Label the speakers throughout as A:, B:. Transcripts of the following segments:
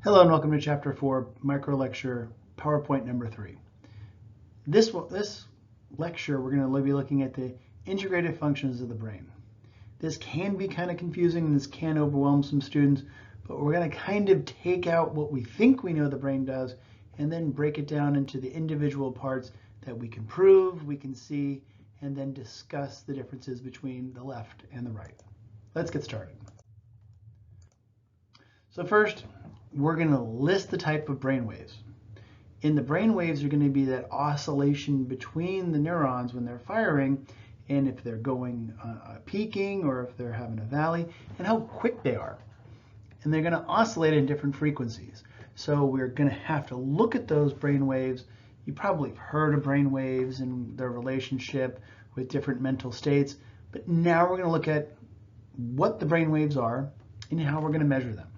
A: Hello and welcome to Chapter 4, Micro Lecture, PowerPoint number 3. This lecture, we're going to be looking at the integrative functions of the brain. This can be kind of confusing and this can overwhelm some students, but we're going to kind of take out what we think we know the brain does and then break it down into the individual parts that we can prove, we can see, and then discuss the differences between the left and the right. Let's get started. So first, we're going to list the type of brain waves. In the brain waves are going to be that oscillation between the neurons when they're firing, and if they're going peaking or if they're having a valley, and how quick they are. And they're going to oscillate in different frequencies. So we're going to have to look at those brain waves. You probably have heard of brain waves and their relationship with different mental states, but now we're going to look at what the brain waves are and how we're going to measure them.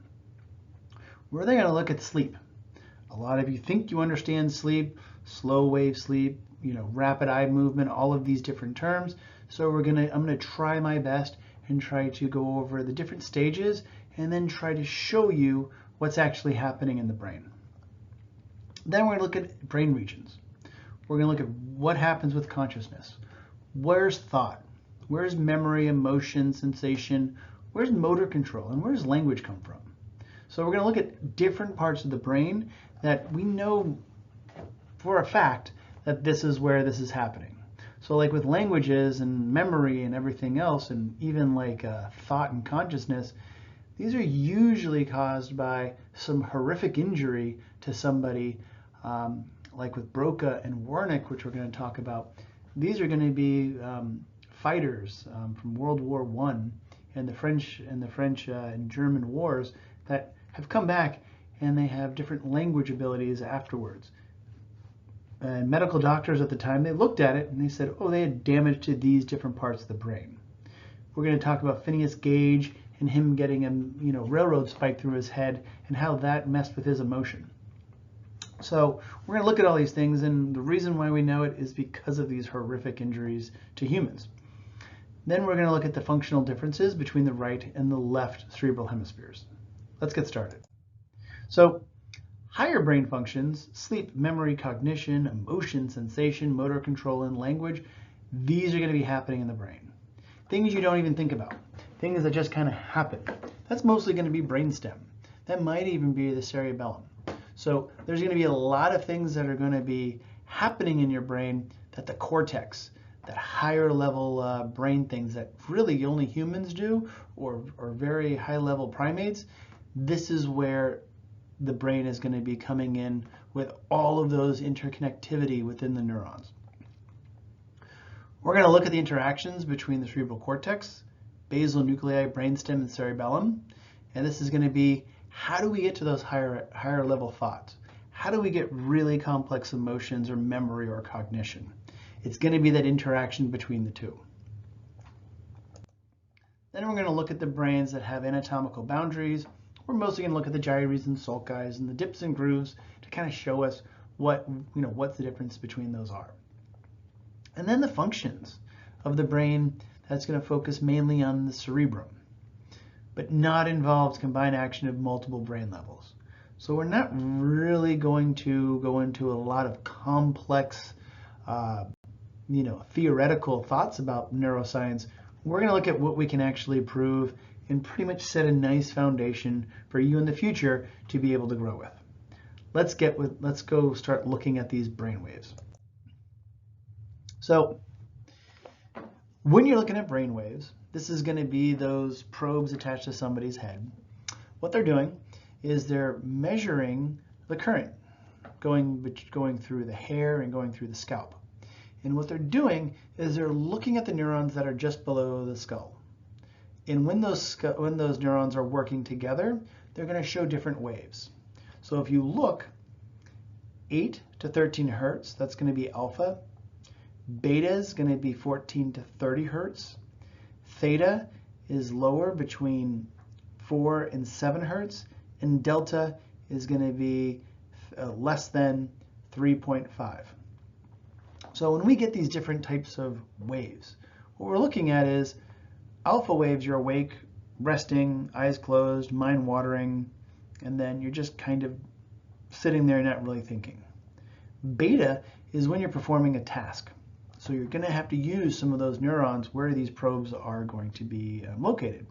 A: We're then going to look at sleep. A lot of you think you understand sleep, slow wave sleep, rapid eye movement, all of these different terms. So I'm going to try my best and try to go over the different stages and then try to show you what's actually happening in the brain. Then we're going to look at brain regions. We're going to look at what happens with consciousness. Where's thought? Where's memory, emotion, sensation? Where's motor control? And where does language come from? So we're going to look at different parts of the brain that we know for a fact that this is where this is happening. So like with languages and memory and everything else, and even like thought and consciousness, these are usually caused by some horrific injury to somebody, like with Broca and Wernicke, which we're going to talk about. These are going to be fighters from World War I and the French and German wars that have come back and they have different language abilities afterwards. And medical doctors at the time, they looked at it and they said, oh, they had damage to these different parts of the brain. We're going to talk about Phineas Gage and him getting a railroad spike through his head and how that messed with his emotion. So we're going to look at all these things, and the reason why we know it is because of these horrific injuries to humans. Then we're going to look at the functional differences between the right and the left cerebral hemispheres. Let's get started. So higher brain functions, sleep, memory, cognition, emotion, sensation, motor control, and language, these are going to be happening in the brain. Things you don't even think about, things that just kind of happen. That's mostly going to be brainstem. That might even be the cerebellum. So there's going to be a lot of things that are going to be happening in your brain that the cortex, that higher level brain things that really only humans do, or very high level primates, this is where the brain is going to be coming in with all of those interconnectivity within the neurons. We're going to look at the interactions between the cerebral cortex, basal nuclei, brainstem, and cerebellum. And this is going to be, how do we get to those higher level thoughts? How do we get really complex emotions or memory or cognition? It's going to be that interaction between the two. Then we're going to look at the brains that have anatomical boundaries. We're mostly going to look at the gyres and sulcis and the dips and grooves to kind of show us what's the difference between those are. And then the functions of the brain, that's going to focus mainly on the cerebrum, but not involves combined action of multiple brain levels. So we're not really going to go into a lot of complex, theoretical thoughts about neuroscience. We're going to look at what we can actually prove and pretty much set a nice foundation for you in the future to be able to grow with. Let's go start looking at these brain waves. So when you're looking at brain waves, this is going to be those probes attached to somebody's head. What they're doing is they're measuring the current going through the hair and going through the scalp. And what they're doing is they're looking at the neurons that are just below the skull. And when those neurons are working together, they're going to show different waves. So if you look, 8 to 13 hertz, that's going to be alpha. Beta is going to be 14 to 30 hertz. Theta is lower, between 4 and 7 hertz. And delta is going to be less than 3.5. So when we get these different types of waves, what we're looking at is alpha waves, you're awake, resting, eyes closed, mind watering, and then you're just kind of sitting there not really thinking. Beta is when you're performing a task. So you're going to have to use some of those neurons where these probes are going to be located.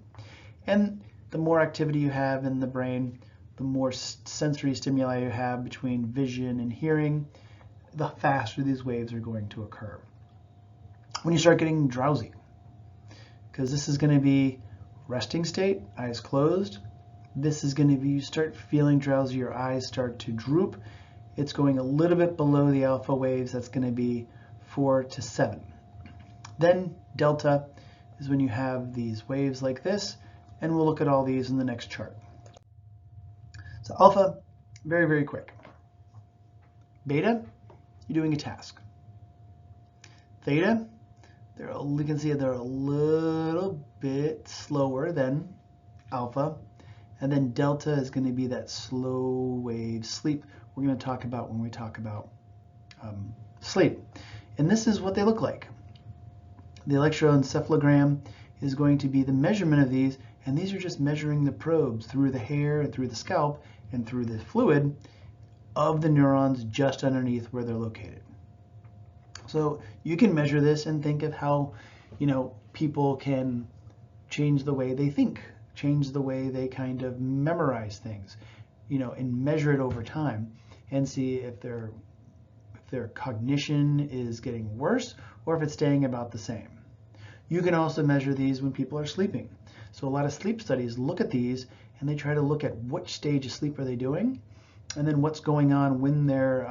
A: And the more activity you have in the brain, the more sensory stimuli you have between vision and hearing, the faster these waves are going to occur. When you start getting drowsy, because this is going to be resting state, eyes closed. This is going to be, you start feeling drowsy, your eyes start to droop. It's going a little bit below the alpha waves. That's going to be 4 to 7. Then delta is when you have these waves like this, and we'll look at all these in the next chart. So alpha, very, very quick. Beta, you're doing a task. Theta, you can see they're a little bit slower than alpha. And then delta is going to be that slow wave sleep we're going to talk about when we talk about sleep. And this is what they look like. The electroencephalogram is going to be the measurement of these, and these are just measuring the probes through the hair and through the scalp and through the fluid of the neurons just underneath where they're located. So you can measure this and think of how, people can change the way they think, change the way they kind of memorize things, and measure it over time and see if their cognition is getting worse or if it's staying about the same. You can also measure these when people are sleeping. So a lot of sleep studies look at these and they try to look at which stage of sleep are they doing and then what's going on when they're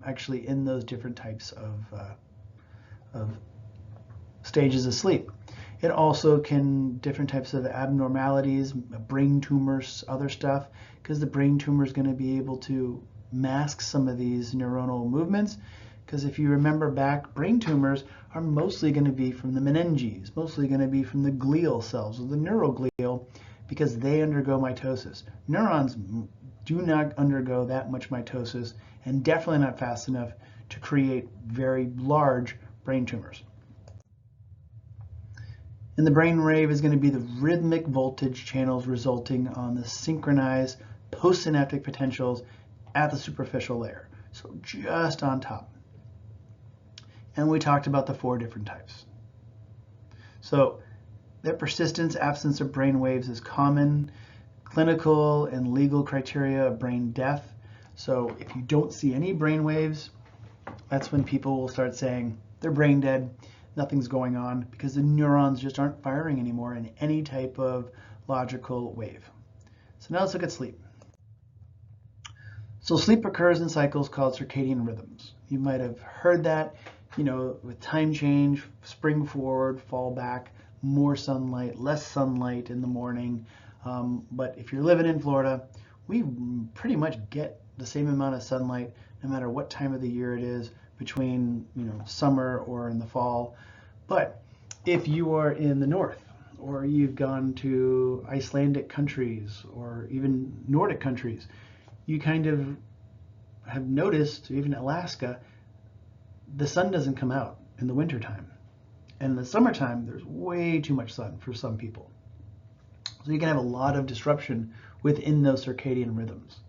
A: actually in those different types of stages of sleep. It also can, different types of abnormalities, brain tumors, other stuff, because the brain tumor is going to be able to mask some of these neuronal movements. Because if you remember back, brain tumors are mostly going to be from the meninges, mostly going to be from the glial cells or the neuroglial, because they undergo mitosis. Neurons do not undergo that much mitosis and definitely not fast enough to create very large brain tumors. And the brain wave is going to be the rhythmic voltage channels resulting on the synchronized postsynaptic potentials at the superficial layer, so just on top. And we talked about the 4 different types. So their persistence, absence of brain waves is common. Clinical and legal criteria of brain death. So if you don't see any brain waves, that's when people will start saying they're brain dead, nothing's going on, because the neurons just aren't firing anymore in any type of logical wave. So now let's look at sleep. So sleep occurs in cycles called circadian rhythms. You might have heard that, with time change, spring forward, fall back, more sunlight, less sunlight in the morning. But if you're living in Florida, we pretty much get the same amount of sunlight no matter what time of the year it is, between summer or in the fall. But if you are in the north, or you've gone to Icelandic countries or even Nordic countries, you kind of have noticed, even Alaska, the sun doesn't come out in the wintertime. And in the summertime, there's way too much sun for some people. So you can have a lot of disruption within those circadian rhythms.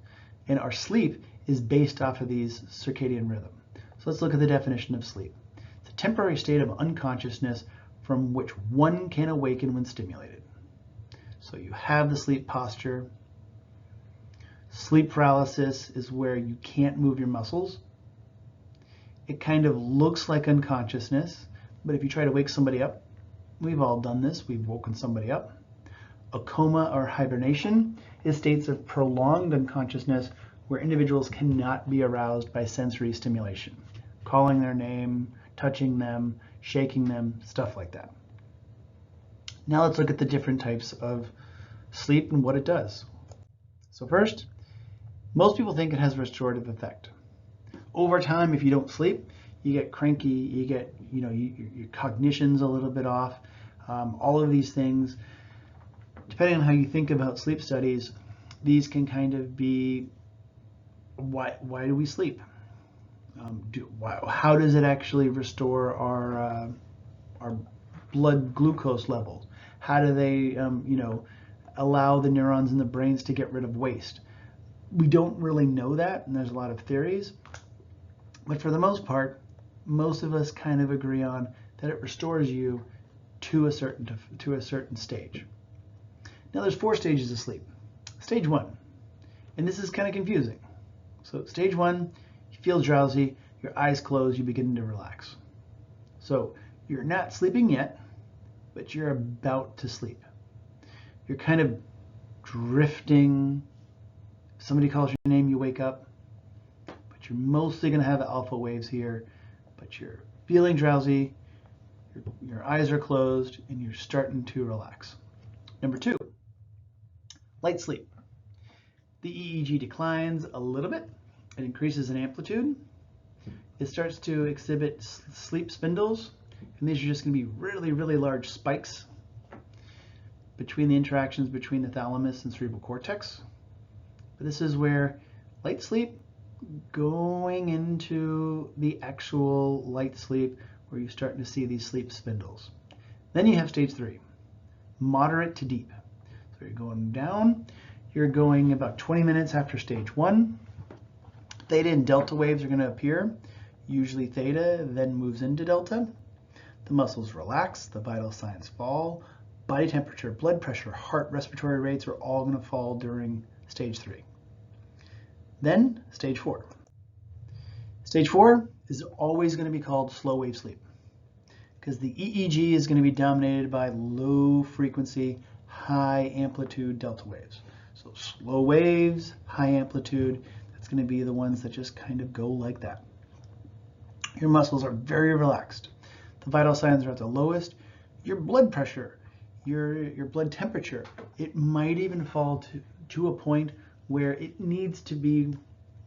A: And our sleep is based off of these circadian rhythms. So let's look at the definition of sleep. It's a temporary state of unconsciousness from which one can awaken when stimulated. So you have the sleep posture. Sleep paralysis is where you can't move your muscles. It kind of looks like unconsciousness, but if you try to wake somebody up, we've all done this, we've woken somebody up. A coma or hibernation is states of prolonged unconsciousness where individuals cannot be aroused by sensory stimulation, calling their name, touching them, shaking them, stuff like that. Now let's look at the different types of sleep and what it does. So first, most people think it has a restorative effect. Over time, if you don't sleep, you get cranky, you get, your cognition's a little bit off. All of these things, depending on how you think about sleep studies, these can kind of be, why do we sleep? How does it actually restore our blood glucose levels? How do they, allow the neurons in the brains to get rid of waste? We don't really know that, and there's a lot of theories. But for the most part, most of us kind of agree on that it restores you to a certain stage. Now there's 4 stages of sleep. Stage 1, and this is kind of confusing. So stage 1, you feel drowsy, your eyes close, you begin to relax. So you're not sleeping yet, but you're about to sleep. You're kind of drifting. If somebody calls your name, you wake up, but you're mostly going to have alpha waves here, but you're feeling drowsy, your eyes are closed, and you're starting to relax. Number 2, light sleep. The EEG declines a little bit. It increases in amplitude. It starts to exhibit sleep spindles, and these are just going to be really, really large spikes between the interactions between the thalamus and cerebral cortex. But this is where light sleep going into the actual light sleep where you're starting to see these sleep spindles. Then you have stage 3, moderate to deep. So you're going down, you're going about 20 minutes after stage 1. Theta and delta waves are going to appear. Usually theta then moves into delta. The muscles relax, the vital signs fall, body temperature, blood pressure, heart, respiratory rates are all going to fall during stage 3. Then stage 4. Stage 4 is always going to be called slow wave sleep because the EEG is going to be dominated by low frequency, high amplitude delta waves. So slow waves, high amplitude, that's going to be the ones that just kind of go like that. Your muscles are very relaxed. The vital signs are at the lowest. Your blood pressure, your blood temperature, it might even fall to a point where it needs to be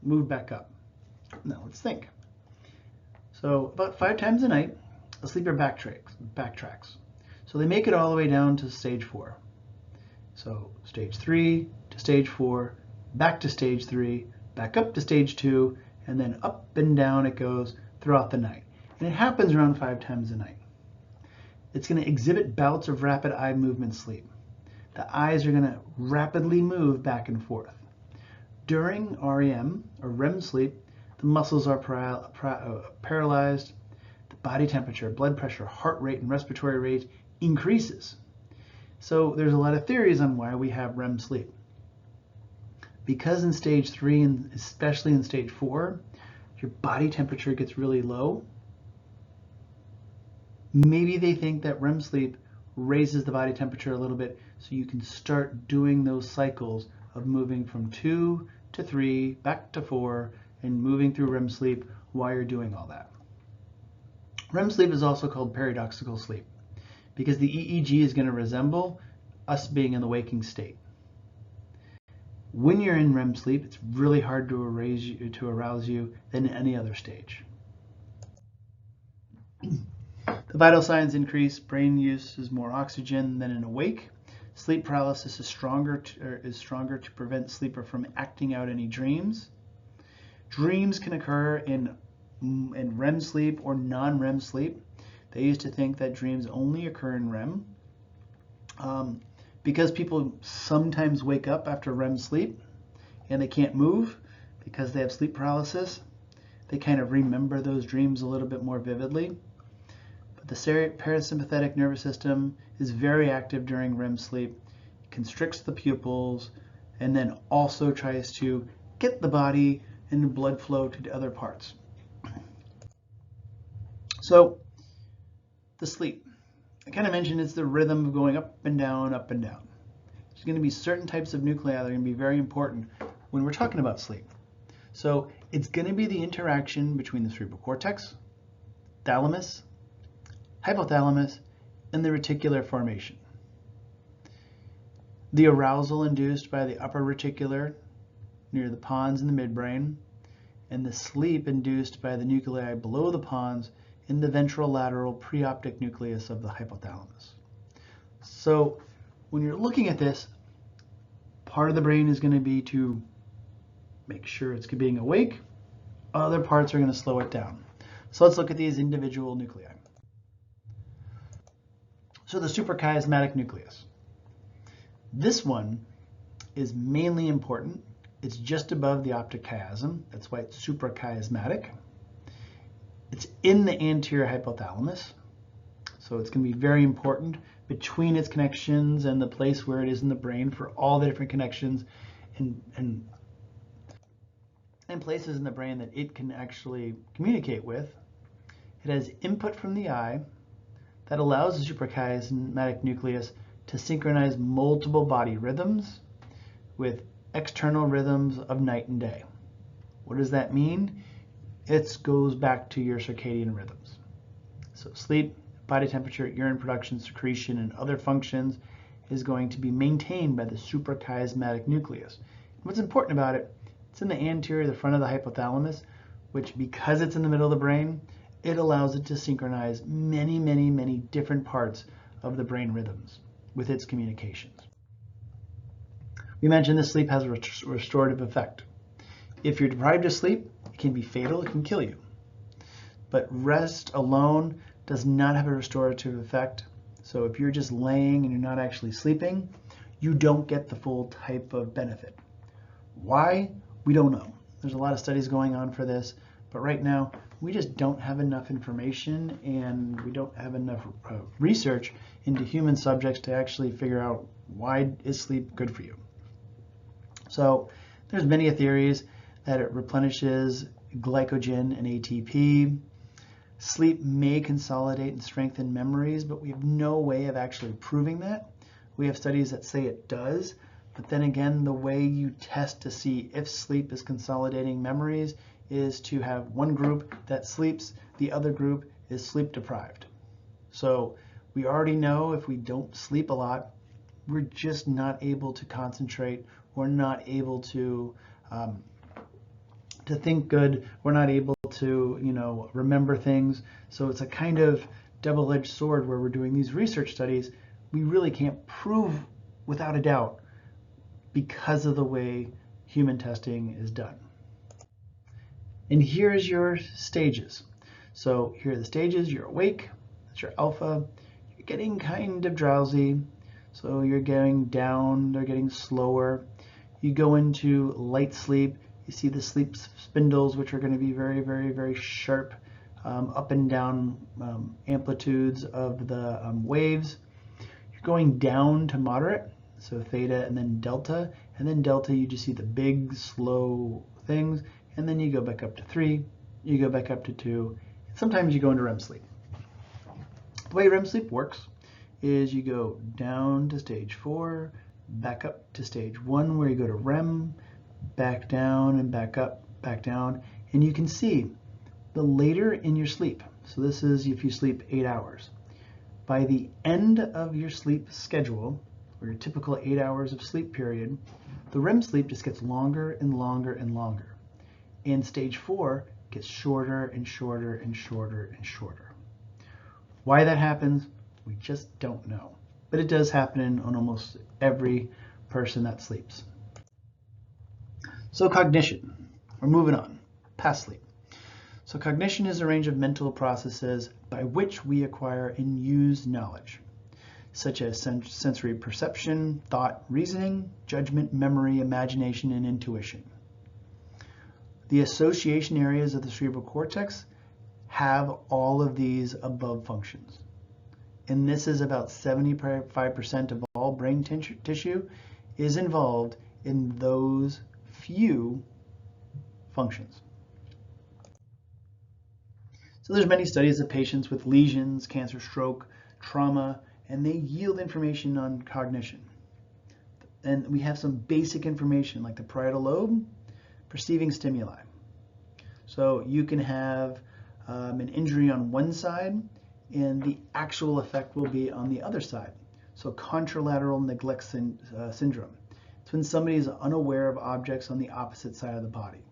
A: moved back up. Now let's think. So about 5 times a night, a sleeper backtracks. So they make it all the way down to stage 4. So stage 3 to stage 4, back to stage 3, back up to stage 2, and then up and down it goes throughout the night. And it happens around 5 times a night. It's going to exhibit bouts of rapid eye movement sleep. The eyes are going to rapidly move back and forth. During REM, or REM sleep, the muscles are paralyzed, the body temperature, blood pressure, heart rate, and respiratory rate increases. So there's a lot of theories on why we have REM sleep. Because in stage 3, and especially in stage 4, your body temperature gets really low, maybe they think that REM sleep raises the body temperature a little bit so you can start doing those cycles of moving from 2 to 3, back to 4, and moving through REM sleep while you're doing all that. REM sleep is also called paradoxical sleep because the EEG is going to resemble us being in the waking state. When you're in REM sleep, it's really hard to arouse you than any other stage. The vital signs increase, brain uses more oxygen than in awake. Sleep paralysis is stronger to prevent sleeper from acting out any dreams. Dreams can occur in REM sleep or non-REM sleep. They used to think that dreams only occur in REM. Because people sometimes wake up after REM sleep and they can't move because they have sleep paralysis, they kind of remember those dreams a little bit more vividly. But the parasympathetic nervous system is very active during REM sleep, constricts the pupils, and then also tries to get the body and the blood flow to the other parts. So the sleep. I kind of mentioned it's the rhythm of going up and down, up and down. There's going to be certain types of nuclei that are going to be very important when we're talking about sleep. So it's going to be the interaction between the cerebral cortex, thalamus, hypothalamus, and the reticular formation. The arousal induced by the upper reticular near the pons in the midbrain, and the sleep induced by the nuclei below the pons in the ventrolateral preoptic nucleus of the hypothalamus. So when you're looking at this, part of the brain is going to be to make sure it's being awake. Other parts are going to slow it down. So let's look at these individual nuclei. So the suprachiasmatic nucleus. This one is mainly important, It's just above the optic chiasm. That's why it's suprachiasmatic. It's in the anterior hypothalamus. So it's going to be very important between its connections and the place where it is in the brain for all the different connections and places in the brain that it can actually communicate with. It has input from the eye that allows the suprachiasmatic nucleus to synchronize multiple body rhythms with external rhythms of night and day. What does that mean? It goes back to your circadian rhythms. So sleep, body temperature, urine production, secretion, and other functions is going to be maintained by the suprachiasmatic nucleus. And what's important about it, it's in the anterior, the front of the hypothalamus, which because it's in the middle of the brain, it allows it to synchronize many, many, many different parts of the brain rhythms with its communications. We mentioned that sleep has a restorative effect. If you're deprived of sleep, it can be fatal, it can kill you. But rest alone does not have a restorative effect. So if you're just laying and you're not actually sleeping, you don't get the full type of benefit. Why? We don't know. There's a lot of studies going on for this, but right now we just don't have enough information and we don't have enough research into human subjects to actually figure out why is sleep good for you. So there's many theories that it replenishes glycogen and ATP. Sleep may consolidate and strengthen memories, but we have no way of actually proving that. We have studies that say it does, but then again, the way you test to see if sleep is consolidating memories is to have one group that sleeps, the other group is sleep deprived. So we already know if we don't sleep a lot, we're just not able to concentrate. We're not able to think good. We're not able to, remember things. So it's a kind of double-edged sword where we're doing these research studies. We really can't prove without a doubt because of the way human testing is done. And here's your stages. So here are the stages. You're awake. That's your alpha. You're getting kind of drowsy. So you're getting down. They're getting slower. You go into light sleep. You see the sleep spindles, which are going to be very, very, very sharp up and down amplitudes of the waves. You're going down to moderate, so theta and then delta. And then delta, you just see the big, slow things. And then you go back up to 3. You go back up to 2. Sometimes you go into REM sleep. The way REM sleep works is you go down to stage 4, back up to stage 1, where you go to REM, back down and back up, back down, and you can see the later in your sleep. So this is if you sleep 8 hours. By the end of your sleep schedule, or your typical 8 hours of sleep period, the REM sleep just gets longer and longer and longer. And stage 4 gets shorter and shorter and shorter and shorter. Why that happens, we just don't know. But it does happen on almost every person that sleeps. So cognition, we're moving on, past sleep. So cognition is a range of mental processes by which we acquire and use knowledge, such as sensory perception, thought, reasoning, judgment, memory, imagination, and intuition. The association areas of the cerebral cortex have all of these above functions. And this is about 75% of all brain tissue is involved in those few functions. So there's many studies of patients with lesions, cancer, stroke, trauma, and they yield information on cognition. And we have some basic information like the parietal lobe, perceiving stimuli. So you can have an injury on one side and the actual effect will be on the other side. So contralateral neglect syndrome. It's when somebody is unaware of objects on the opposite side of the body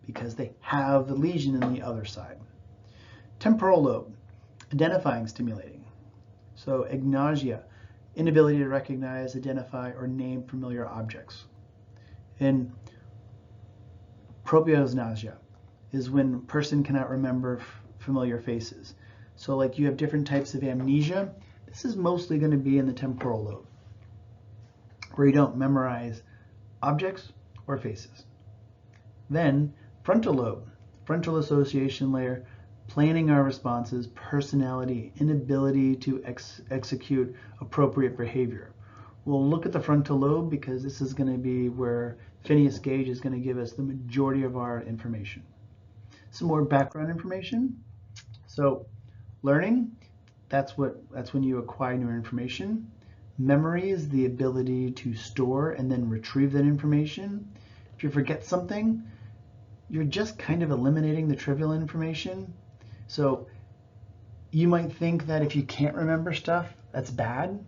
A: because they have the lesion in the other side. Temporal lobe, identifying, stimulating. So agnosia, inability to recognize, identify, or name familiar objects. And proprioception is when a person cannot remember familiar faces. So like you have different types of amnesia. This is mostly going to be in the temporal lobe, where you don't memorize objects or faces. Then frontal lobe, frontal association layer, planning our responses, personality, inability to execute appropriate behavior. We'll look at the frontal lobe because this is going to be where Phineas Gage is going to give us the majority of our information. Some more background information. So learning, that's when you acquire new information. Memory is the ability to store and then retrieve that information. If you forget something, you're just kind of eliminating the trivial information. So you might think that if you can't remember stuff, that's bad.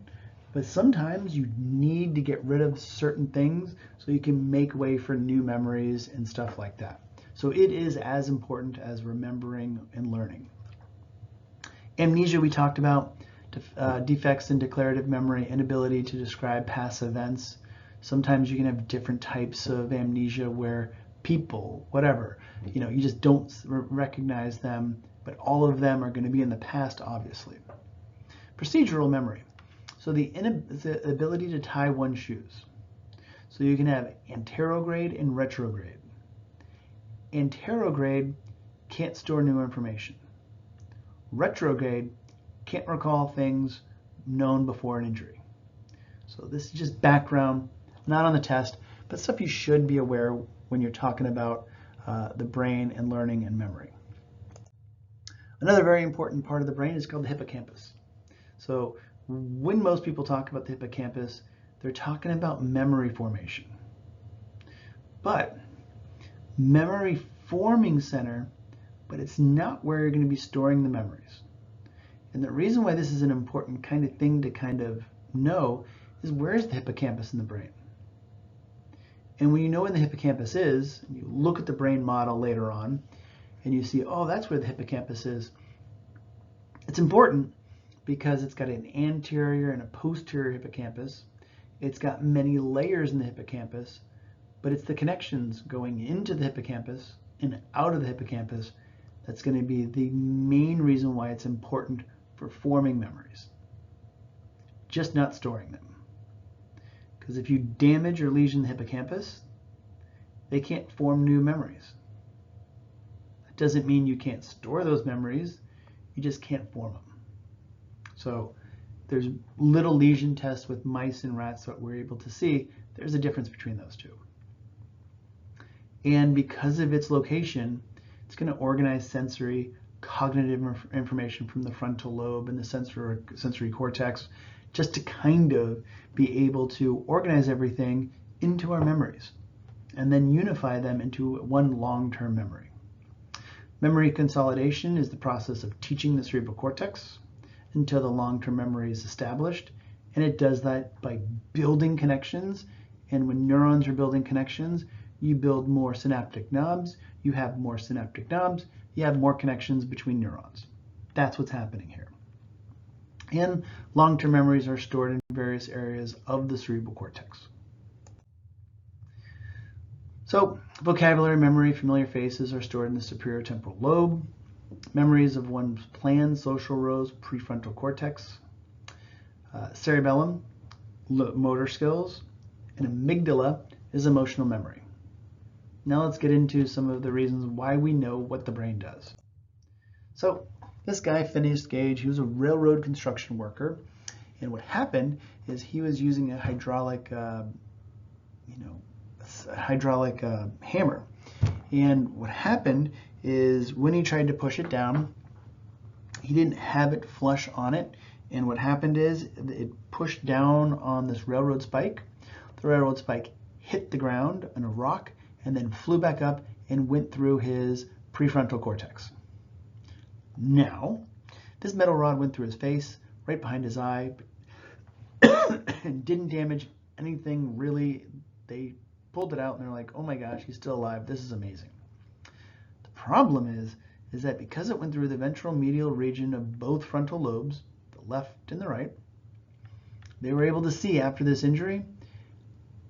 A: But sometimes you need to get rid of certain things so you can make way for new memories and stuff like that. So it is as important as remembering and learning. Amnesia we talked about, defects in declarative memory, inability to describe past events. Sometimes you can have different types of amnesia where people, whatever, you just don't recognize them, but all of them are going to be in the past, obviously. Procedural memory. So the ability to tie one's shoes. So you can have anterograde and retrograde. Anterograde can't store new information. Retrograde can't recall things known before an injury. So this is just background, not on the test, but stuff you should be aware when you're talking about the brain and learning and memory. Another very important part of the brain is called the hippocampus. So when most people talk about the hippocampus, they're talking about memory formation. But memory forming center, but it's not where you're going to be storing the memories. And the reason why this is an important kind of thing to kind of know is, where's the hippocampus in the brain? And when you know where the hippocampus is, and you look at the brain model later on, and you see, oh, that's where the hippocampus is. It's important because it's got an anterior and a posterior hippocampus. It's got many layers in the hippocampus, but it's the connections going into the hippocampus and out of the hippocampus that's going to be the main reason why it's important for forming memories, just not storing them. Because if you damage or lesion the hippocampus, they can't form new memories. That doesn't mean you can't store those memories, you just can't form them. So there's little lesion tests with mice and rats that we're able to see. There's a difference between those two. And because of its location, it's going to organize sensory, cognitive information from the frontal lobe and the sensory cortex, just to kind of be able to organize everything into our memories and then unify them into one long-term memory. Memory consolidation is the process of teaching the cerebral cortex until the long-term memory is established, and it does that by building connections. And when neurons are building connections, you build more synaptic knobs, you have more synaptic knobs, you have more connections between neurons. That's what's happening here. And long-term memories are stored in various areas of the cerebral cortex. So vocabulary, memory, familiar faces are stored in the superior temporal lobe. Memories of one's planned social roles, prefrontal cortex. Cerebellum, motor skills, and amygdala is emotional memory. Now let's get into some of the reasons why we know what the brain does. So this guy, Phineas Gage, he was a railroad construction worker, and what happened is he was using a hydraulic hammer. And what happened is when he tried to push it down, he didn't have it flush on it. And what happened is it pushed down on this railroad spike. The railroad spike hit the ground on a rock and then flew back up and went through his prefrontal cortex. Now, this metal rod went through his face, right behind his eye, and didn't damage anything really. They pulled it out and they're like, oh my gosh, he's still alive. This is amazing. The problem is that because it went through the ventral medial region of both frontal lobes, the left and the right, they were able to see after this injury,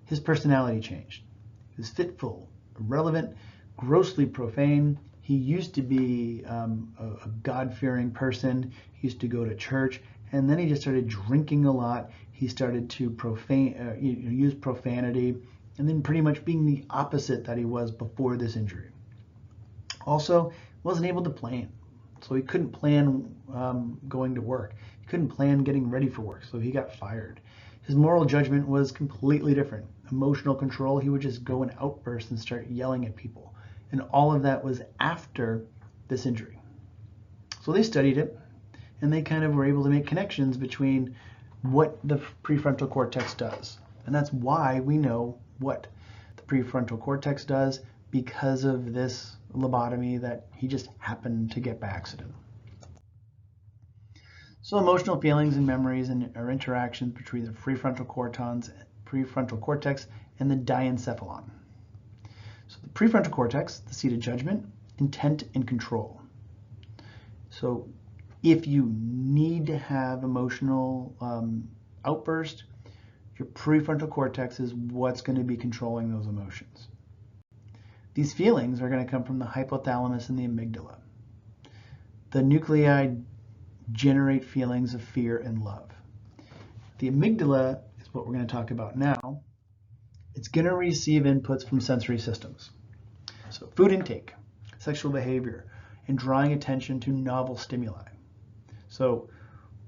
A: his personality changed. He was fitful, irrelevant, grossly profane. He used to be a God-fearing person. He used to go to church, and then he just started drinking a lot. He started to use profanity, and then pretty much being the opposite that he was before this injury. Also, wasn't able to plan. So he couldn't plan going to work. He couldn't plan getting ready for work, so he got fired. His moral judgment was completely different. Emotional control, he would just go in outbursts and start yelling at people. And all of that was after this injury. So they studied it, and they kind of were able to make connections between what the prefrontal cortex does. And that's why we know what the prefrontal cortex does, because of this lobotomy that he just happened to get by accident. So emotional feelings and memories are interactions between the prefrontal cortex and the diencephalon. So the prefrontal cortex, the seat of judgment, intent, and control. So if you need to have emotional outburst, your prefrontal cortex is what's going to be controlling those emotions. These feelings are going to come from the hypothalamus and the amygdala. The nuclei generate feelings of fear and love. The amygdala is what we're going to talk about now. It's going to receive inputs from sensory systems. So food intake, sexual behavior, and drawing attention to novel stimuli. So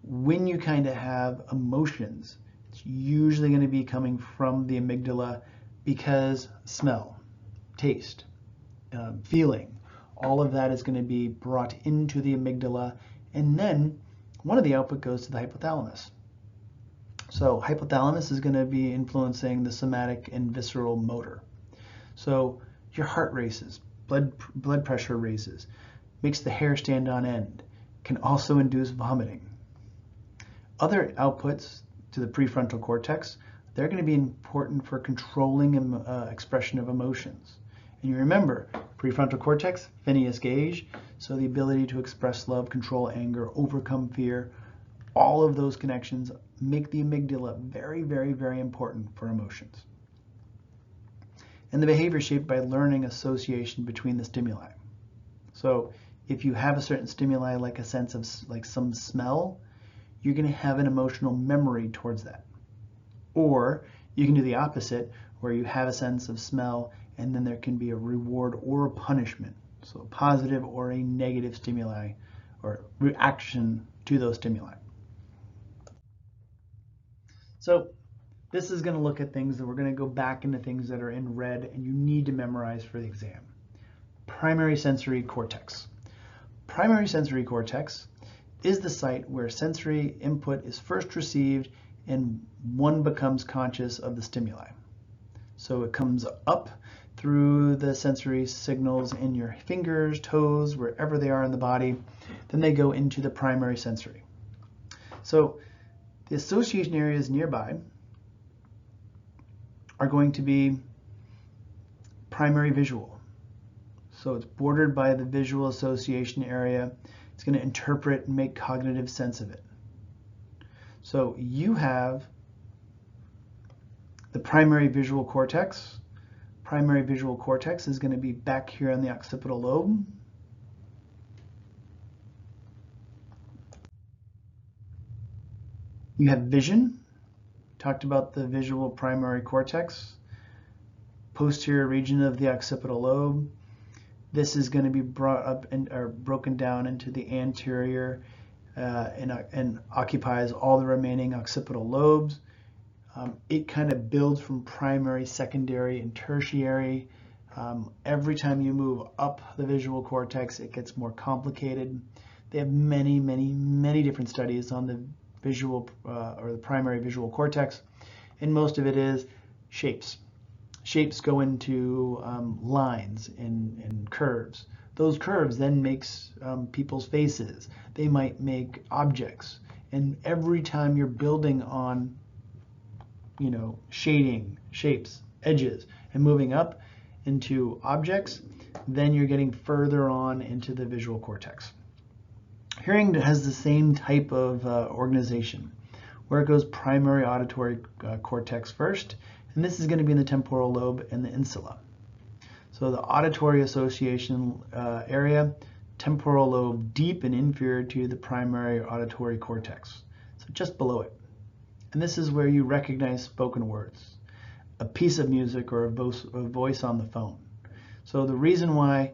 A: when you kind of have emotions, it's usually going to be coming from the amygdala, because smell, taste, feeling, all of that is going to be brought into the amygdala, and then one of the output goes to the hypothalamus. So hypothalamus is going to be influencing the somatic and visceral motor. So your heart races, blood pressure raises, makes the hair stand on end, can also induce vomiting. Other outputs to the prefrontal cortex, they're going to be important for controlling expression of emotions. And you remember, prefrontal cortex, Phineas Gage, so the ability to express love, control anger, overcome fear, all of those connections make the amygdala very, very, very important for emotions. And the behavior is shaped by learning association between the stimuli. So if you have a certain stimuli, like a sense of like some smell, you're going to have an emotional memory towards that. Or you can do the opposite, where you have a sense of smell and then there can be a reward or a punishment. So a positive or a negative stimuli or reaction to those stimuli. So this is going to look at things that we're going to go back into things that are in red and you need to memorize for the exam. Primary sensory cortex. Primary sensory cortex is the site where sensory input is first received and one becomes conscious of the stimuli. So it comes up through the sensory signals in your fingers, toes, wherever they are in the body. Then they go into the primary sensory. So the association areas nearby are going to be primary visual. So it's bordered by the visual association area. It's going to interpret and make cognitive sense of it. So you have the primary visual cortex. Primary visual cortex is going to be back here on the occipital lobe. You have vision. Talked about the visual primary cortex. Posterior region of the occipital lobe. This is going to be brought up or broken down into the anterior and occupies all the remaining occipital lobes. It kind of builds from primary, secondary, and tertiary. Every time you move up the visual cortex, it gets more complicated. They have many, many, many different studies on the visual or the primary visual cortex, and most of it is shapes. Shapes go into lines and curves. Those curves then makes people's faces. They might make objects, and every time you're building on shading, shapes, edges, and moving up into objects, then you're getting further on into the visual cortex. Hearing has the same type of organization, where it goes primary auditory cortex first, and this is going to be in the temporal lobe and the insula. So the auditory association area, temporal lobe deep and inferior to the primary auditory cortex, so just below it. And this is where you recognize spoken words. a piece of music or a voice on the phone. So the reason why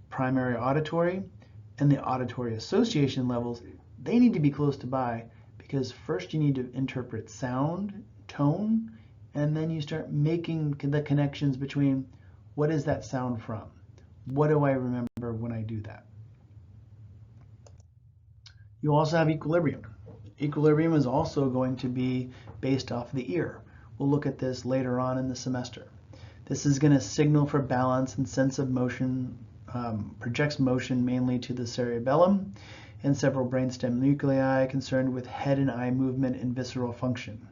A: primary auditory and the auditory association levels, they need to be close to by, because first you need to interpret sound, tone, and then you start making the connections between what is that sound from? What do I remember when I do that? You also have equilibrium. Equilibrium is also going to be based off the ear. We'll look at this later on in the semester. This is going to signal for balance and sense of motion, projects motion mainly to the cerebellum and several brainstem nuclei concerned with head and eye movement and visceral function.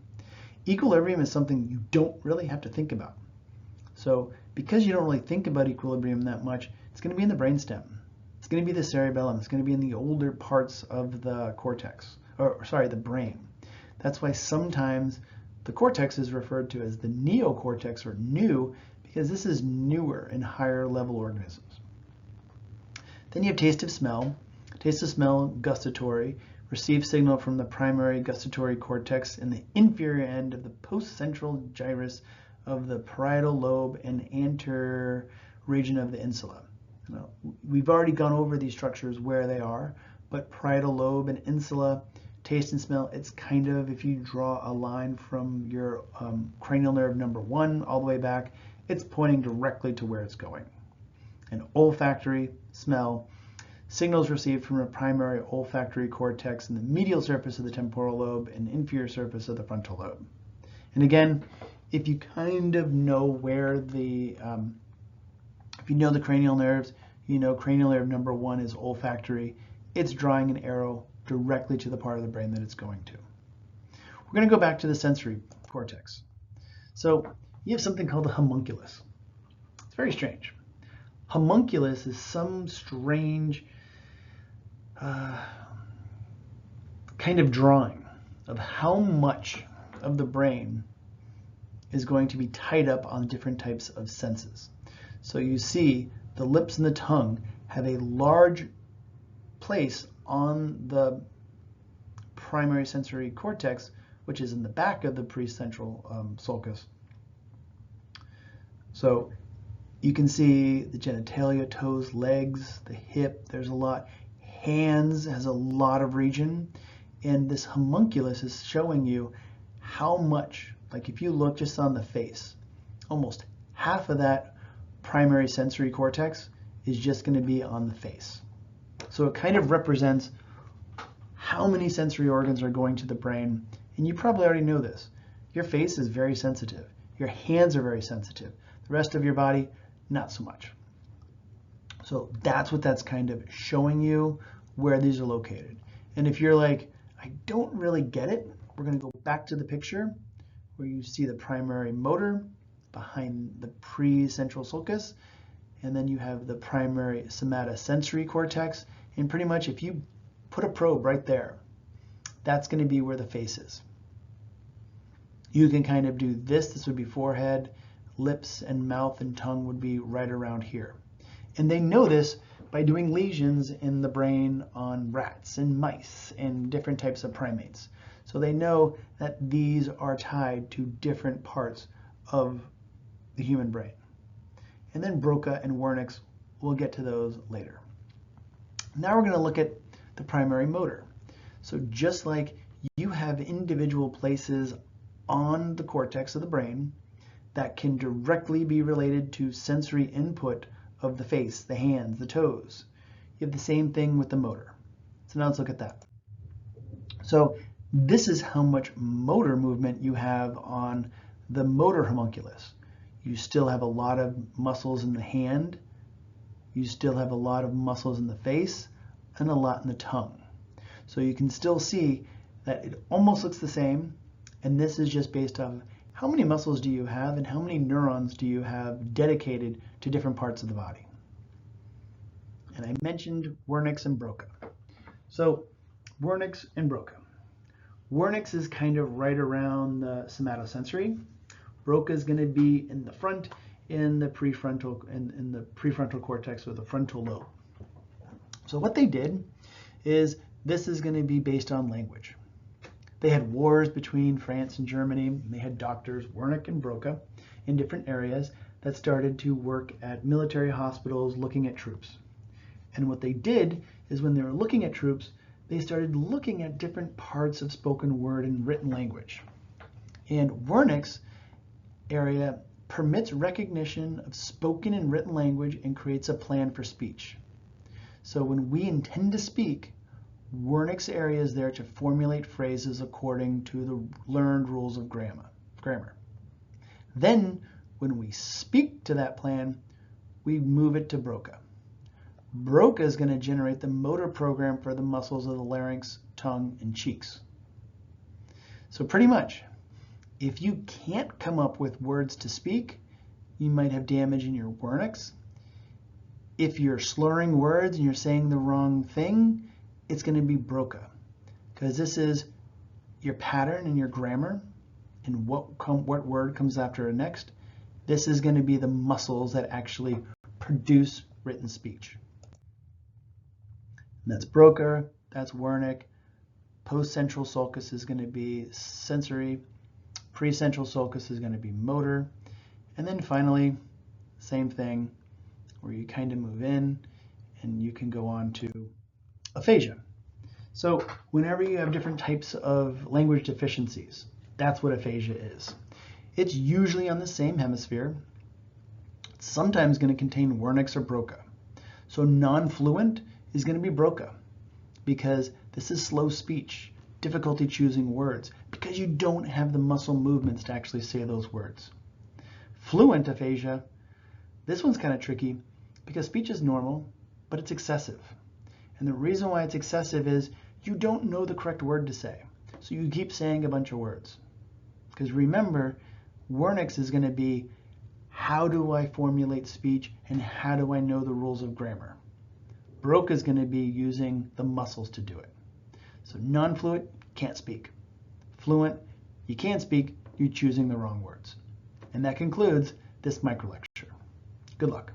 A: Equilibrium is something you don't really have to think about. So because you don't really think about equilibrium that much, it's going to be in the brainstem. It's going to be the cerebellum. It's going to be in the older parts of the cortex, the brain. That's why sometimes the cortex is referred to as the neocortex, or new, because this is newer and higher level organisms. Then you have taste of smell. Taste of smell, gustatory, receive signal from the primary gustatory cortex in the inferior end of the postcentral gyrus of the parietal lobe and anterior region of the insula. Now, we've already gone over these structures where they are, but parietal lobe and insula, taste and smell, it's kind of, if you draw a line from your cranial nerve number 1 all the way back, it's pointing directly to where it's going. And olfactory, smell, signals received from the primary olfactory cortex in the medial surface of the temporal lobe and inferior surface of the frontal lobe. And again, if you kind of know where the, if you know the cranial nerves, you know cranial nerve number 1 is olfactory. It's drawing an arrow directly to the part of the brain that it's going to. We're going to go back to the sensory cortex. So you have something called the homunculus. It's very strange. Homunculus is some strange kind of drawing of how much of the brain is going to be tied up on different types of senses. So you see the lips and the tongue have a large place on the primary sensory cortex, which is in the back of the precentral sulcus. So you can see the genitalia, toes, legs, the hip, there's a lot. Hands has a lot of region. And this homunculus is showing you how much, like if you look just on the face, almost half of that primary sensory cortex is just going to be on the face. So it kind of represents how many sensory organs are going to the brain. And you probably already know this. Your face is very sensitive. Your hands are very sensitive. The rest of your body, not so much. So that's what that's kind of showing you, where these are located. And if you're like, I don't really get it, we're going to go back to the picture where you see the primary motor behind the precentral sulcus, and then you have the primary somatosensory cortex. And pretty much if you put a probe right there, that's going to be where the face is. You can kind of do this. This would be forehead, lips and mouth and tongue would be right around here. And they know this by doing lesions in the brain on rats and mice and different types of primates. So they know that these are tied to different parts of the human brain. And then Broca and Wernicke's, we'll get to those later. Now we're going to look at the primary motor. So just like you have individual places on the cortex of the brain that can directly be related to sensory input of the face, the hands, the toes. You have the same thing with the motor. So now let's look at that. So this is how much motor movement you have on the motor homunculus. You still have a lot of muscles in the hand. You still have a lot of muscles in the face and a lot in the tongue. So you can still see that it almost looks the same. And this is just based off how many muscles do you have and how many neurons do you have dedicated to different parts of the body. And I mentioned Wernicke's and Broca. So Wernicke's and Broca. Wernicke's is kind of right around the somatosensory. Broca is going to be in the front, in the prefrontal cortex, or the frontal lobe. So what they did is, this is going to be based on language. They had wars between France and Germany, and they had doctors, Wernicke and Broca, in different areas that started to work at military hospitals looking at troops. And what they did is when they were looking at troops, they started looking at different parts of spoken word and written language. And Wernicke's area permits recognition of spoken and written language and creates a plan for speech. So when we intend to speak, Wernicke's area is there to formulate phrases according to the learned rules of grammar. Then, when we speak to that plan, we move it to Broca. Broca is going to generate the motor program for the muscles of the larynx, tongue, and cheeks. So pretty much, if you can't come up with words to speak, you might have damage in your Wernicke's. If you're slurring words and you're saying the wrong thing, it's going to be Broca, because this is your pattern and your grammar and what word comes after it next. This is going to be the muscles that actually produce written speech. And that's Broca, that's Wernicke. Post-central sulcus is going to be sensory. Pre-central sulcus is going to be motor. And then finally, same thing, where you kind of move in and you can go on to aphasia. So whenever you have different types of language deficiencies, that's what aphasia is. It's usually on the same hemisphere. It's sometimes going to contain Wernicke's or Broca. So non-fluent is going to be Broca, because this is slow speech, difficulty choosing words, because you don't have the muscle movements to actually say those words. Fluent aphasia, this one's kind of tricky because speech is normal, but it's excessive. And the reason why it's excessive is you don't know the correct word to say. So you keep saying a bunch of words. Because remember, Wernicke's is going to be, how do I formulate speech and how do I know the rules of grammar? Broca is going to be using the muscles to do it. So non-fluent, can't speak. Fluent, you can't speak, you're choosing the wrong words. And that concludes this micro lecture. Good luck.